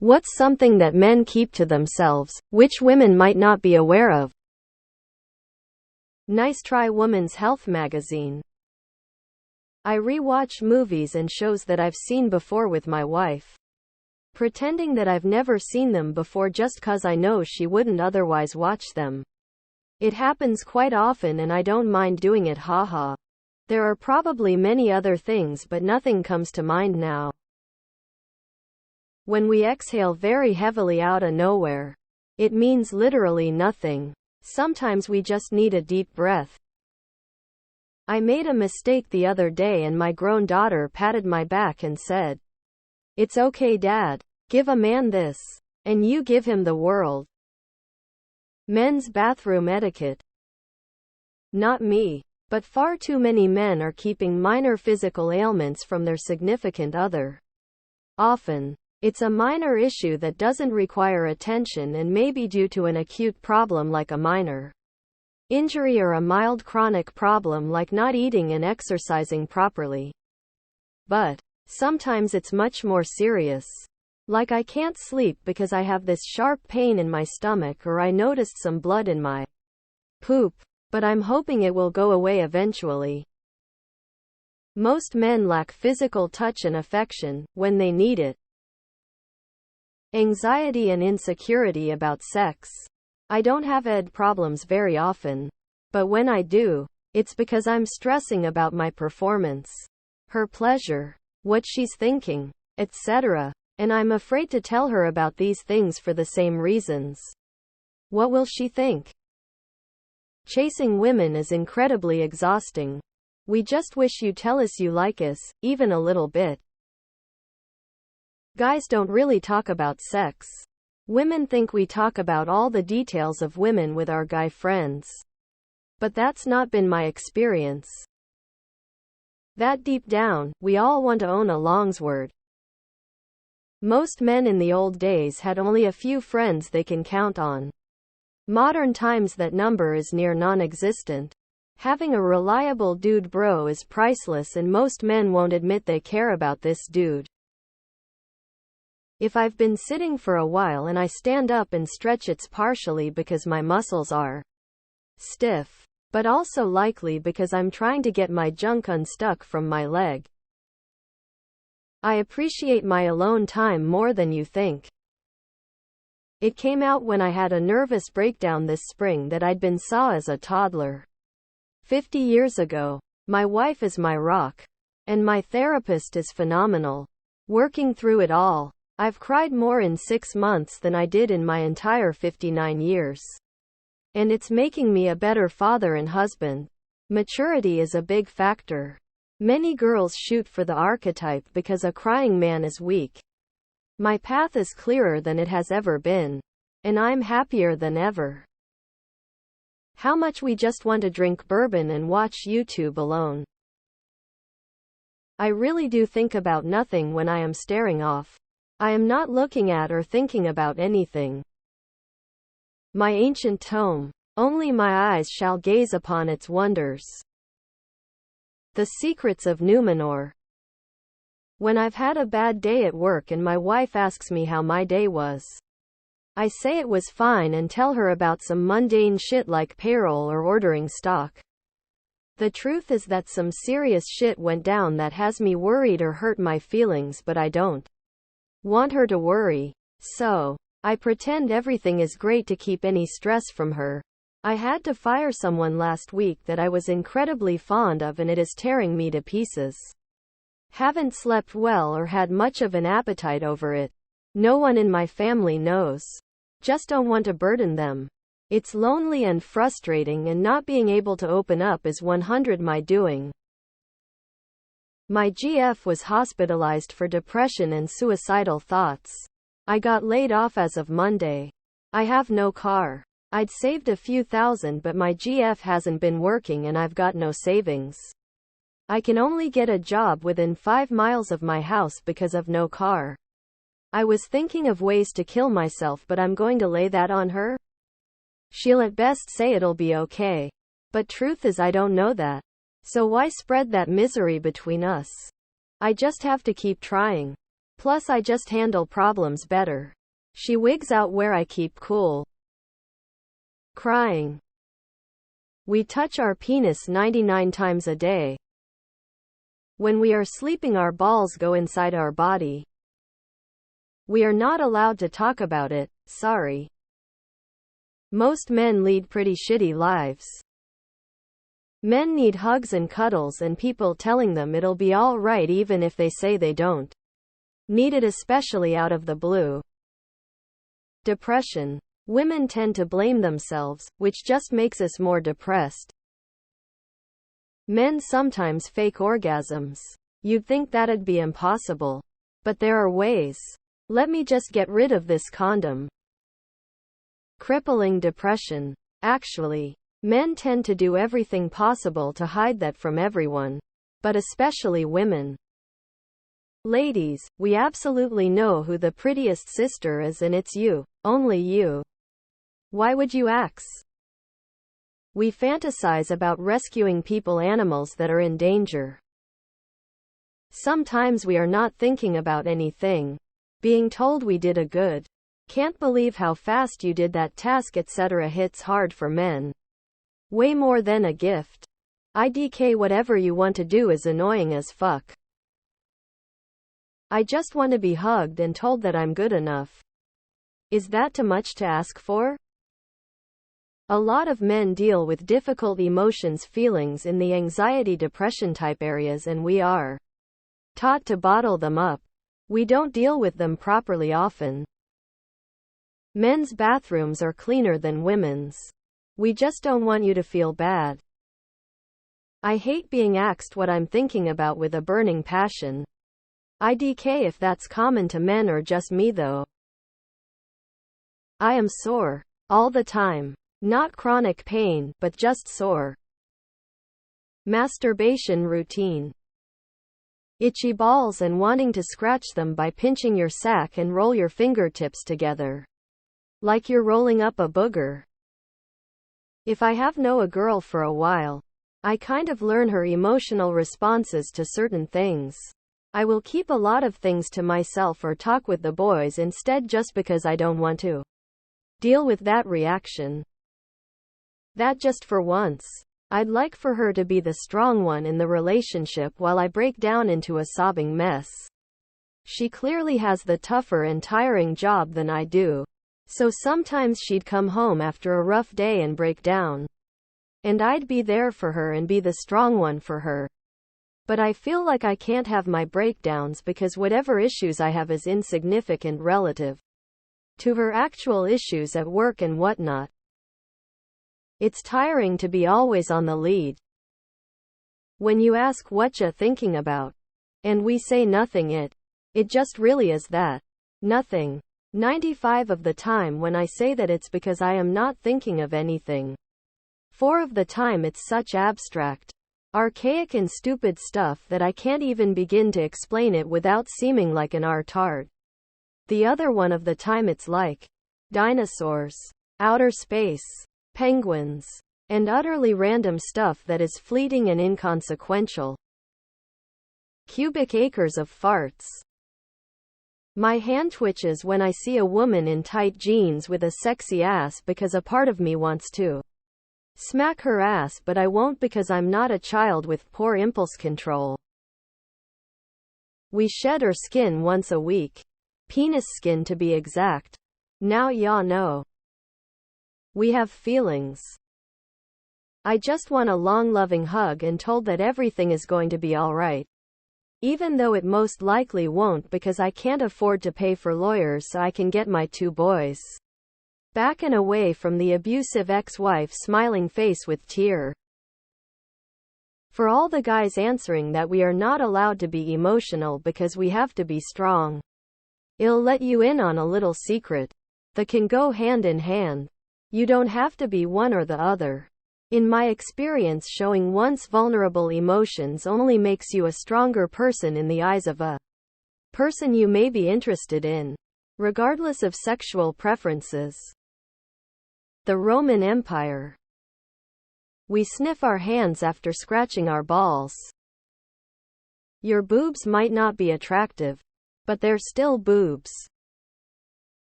What's something that men keep to themselves, which women might not be aware of? Nice try. Woman's Health magazine. I rewatch movies and shows that I've seen before with my wife, pretending that I've never seen them before just 'cause I know she wouldn't otherwise watch them. It happens quite often and I don't mind doing it, haha. There are probably many other things but nothing comes to mind now. When we exhale very heavily out of nowhere, it means literally nothing. Sometimes we just need a deep breath. I made a mistake the other day and my grown daughter patted my back and said, "It's okay, Dad. Give a man this, and you give him the world." Men's bathroom etiquette. Not me, but far too many men are keeping minor physical ailments from their significant other. Often, it's a minor issue that doesn't require attention and may be due to an acute problem like a minor injury or a mild chronic problem like not eating and exercising properly. But sometimes it's much more serious. Like I can't sleep because I have this sharp pain in my stomach, or I noticed some blood in my poop, but I'm hoping it will go away eventually. Most men lack physical touch and affection when they need it. Anxiety and insecurity about sex. I don't have problems very often, but when I do, it's because I'm stressing about my performance, her pleasure, what she's thinking, etc. And I'm afraid to tell her about these things for the same reasons. What will she think? Chasing women is incredibly exhausting. We just wish you tell us you like us, even a little bit. Guys don't really talk about sex. Women think we talk about all the details of women with our guy friends. But that's not been my experience. That deep down, we all want to own a longsword. Most men in the old days had only a few friends they can count on. Modern times that number is near non-existent. Having a reliable dude bro is priceless and most men won't admit they care about this dude. If I've been sitting for a while and I stand up and stretch, it's partially because my muscles are stiff, but also likely because I'm trying to get my junk unstuck from my leg. I appreciate my alone time more than you think. It came out when I had a nervous breakdown this spring that I'd been saw as a toddler 50 years ago. My wife is my rock, and my therapist is phenomenal. Working through it all, I've cried more in 6 months than I did in my entire 59 years. And it's making me a better father and husband. Maturity is a big factor. Many girls shoot for the archetype because a crying man is weak. My path is clearer than it has ever been. And I'm happier than ever. How much we just want to drink bourbon and watch YouTube alone. I really do think about nothing when I am staring off. I am not looking at or thinking about anything. My ancient tome, only my eyes shall gaze upon its wonders. The secrets of Numenor. When I've had a bad day at work and my wife asks me how my day was, I say it was fine and tell her about some mundane shit like payroll or ordering stock. The truth is that some serious shit went down that has me worried or hurt my feelings, but I don't want her to worry. So, I pretend everything is great to keep any stress from her. I had to fire someone last week that I was incredibly fond of and it is tearing me to pieces. Haven't slept well or had much of an appetite over it. No one in my family knows. Just don't want to burden them. It's lonely and frustrating, and not being able to open up is 100 my doing. My GF was hospitalized for depression and suicidal thoughts. I got laid off as of Monday. I have no car. I'd saved a few thousand, but my GF hasn't been working and I've got no savings. I can only get a job within 5 miles of my house because of no car. I was thinking of ways to kill myself, but I'm going to lay that on her. She'll at best say it'll be okay. But truth is I don't know that. So why spread that misery between us? I just have to keep trying. Plus I just handle problems better. She wigs out where I keep cool. Crying. We touch our penis 99 times a day. When we are sleeping, our balls go inside our body. We are not allowed to talk about it, sorry. Most men lead pretty shitty lives. Men need hugs and cuddles and people telling them it'll be all right even if they say they don't. Need it, especially out of the blue. Depression. Women tend to blame themselves, which just makes us more depressed. Men sometimes fake orgasms. You'd think that'd be impossible. But there are ways. Let me just get rid of this condom. Crippling depression. Actually, men tend to do everything possible to hide that from everyone. But especially women. Ladies, we absolutely know who the prettiest sister is, and it's you. Only you. Why would you ask? We fantasize about rescuing people, animals that are in danger. Sometimes we are not thinking about anything. Being told we did a good. Can't believe how fast you did that task, etc. hits hard for men. Way more than a gift. IDK, whatever you want to do is annoying as fuck. I just want to be hugged and told that I'm good enough. Is that too much to ask for? A lot of men deal with difficult emotions, feelings in the anxiety, depression type areas, and we are taught to bottle them up. We don't deal with them properly often. Men's bathrooms are cleaner than women's. We just don't want you to feel bad. I hate being asked what I'm thinking about with a burning passion. IDK if that's common to men or just me though. I am sore. All the time. Not chronic pain, but just sore. Masturbation routine. Itchy balls and wanting to scratch them by pinching your sack and roll your fingertips together. Like you're rolling up a booger. If I have known a girl for a while, I kind of learn her emotional responses to certain things. I will keep a lot of things to myself or talk with the boys instead just because I don't want to deal with that reaction. That just for once. I'd like for her to be the strong one in the relationship while I break down into a sobbing mess. She clearly has the tougher and tiring job than I do. So sometimes she'd come home after a rough day and break down. And I'd be there for her and be the strong one for her. But I feel like I can't have my breakdowns because whatever issues I have is insignificant relative to her actual issues at work and whatnot. It's tiring to be always on the lead. When you ask what you're thinking about, and we say nothing, it just really is that. Nothing. 95 of the time when I say that, it's because I am not thinking of anything. 4 of the time it's such abstract, archaic and stupid stuff that I can't even begin to explain it without seeming like an retard. The other 1 of the time it's like dinosaurs, outer space, penguins, and utterly random stuff that is fleeting and inconsequential. Cubic acres of farts. My hand twitches when I see a woman in tight jeans with a sexy ass because a part of me wants to smack her ass, but I won't because I'm not a child with poor impulse control. We shed our skin once a week. Penis skin to be exact. Now y'all know. We have feelings. I just want a long loving hug and told that everything is going to be alright. Even though it most likely won't because I can't afford to pay for lawyers so I can get my 2 boys back and away from the abusive ex-wife, smiling face with tear. For all the guys answering that we are not allowed to be emotional because we have to be strong, I'll let you in on a little secret that can go hand in hand. You don't have to be one or the other. In my experience, showing one's vulnerable emotions only makes you a stronger person in the eyes of a person you may be interested in, regardless of sexual preferences. The Roman Empire. We sniff our hands after scratching our balls. Your boobs might not be attractive, But they're still boobs.